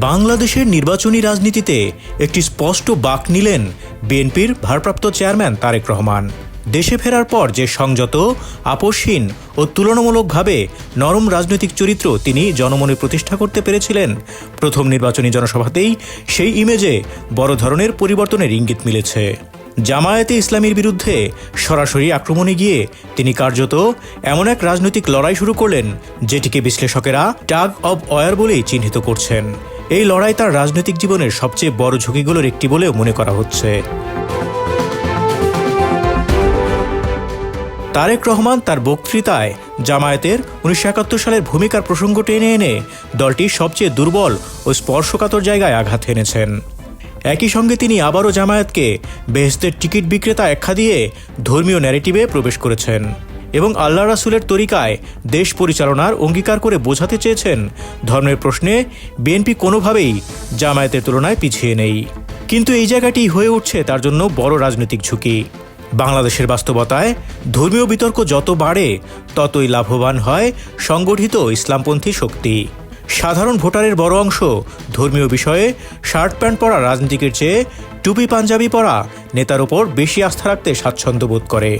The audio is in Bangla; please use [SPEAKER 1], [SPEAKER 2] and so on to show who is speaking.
[SPEAKER 1] বাংলাদেশের নির্বাচনী রাজনীতিতে একটি স্পষ্ট বাঁক নিলেন বিএনপির ভারপ্রাপ্ত চেয়ারম্যান তারেক রহমান। দেশে ফেরার পর যে সংযত, আপোষহীন ও তুলনামূলকভাবে নরম রাজনৈতিক চরিত্র তিনি জনমনে প্রতিষ্ঠা করতে পেরেছিলেন, প্রথম নির্বাচনী জনসভাতেই সেই ইমেজে বড় ধরনের পরিবর্তনের ইঙ্গিত মিলেছে। জামায়াতে ইসলামীর বিরুদ্ধে সরাসরি আক্রমণে গিয়ে তিনি কার্যত এমন এক রাজনৈতিক লড়াই শুরু করলেন, যেটিকে বিশ্লেষকেরা টাগ অব ওয়ার বলেই চিহ্নিত করছেন। এই লড়াই তার রাজনৈতিক জীবনের সবচেয়ে বড় ঝুঁকিগুলোর একটি বলেও মনে করা হচ্ছে। তারেক রহমান তার বক্তৃতায় জামায়াতের 1971 সালের ভূমিকার প্রসঙ্গ টেনে এনে দলটির সবচেয়ে দুর্বল ও স্পর্শকাতর জায়গায় আঘাত হেনেছেন। একই সঙ্গে তিনি আবারও জামায়াতকে বেহেশতের টিকিট বিক্রেতা আখ্যা দিয়ে ধর্মীয় ন্যারেটিভে প্রবেশ করেছেন এবং আল্লাহ রাসূলের তরিকায় দেশ পরিচালনার অঙ্গীকার করে বোঝাতে চেয়েছেন, ধর্মের প্রশ্নে বিএনপি কোনোভাবেই জামায়াতের তুলনায় পিছিয়ে নেই। কিন্তু এই জায়গাটি হয়ে উঠছে তার জন্য বড় রাজনৈতিক ঝুঁকি। বাংলাদেশের বাস্তবতায় ধর্মীয় বিতর্ক যত বাড়ে, ততই লাভবান হয় সংগঠিত ইসলামপন্থী শক্তি। সাধারণ ভোটারের বড় অংশ ধর্মীয় বিষয়ে শার্ট প্যান্ট পরা রাজনীতিকের চেয়ে টুপি পাঞ্জাবি পরা নেতার ওপর বেশি আস্থা রাখতে স্বাচ্ছন্দ্য বোধ করে।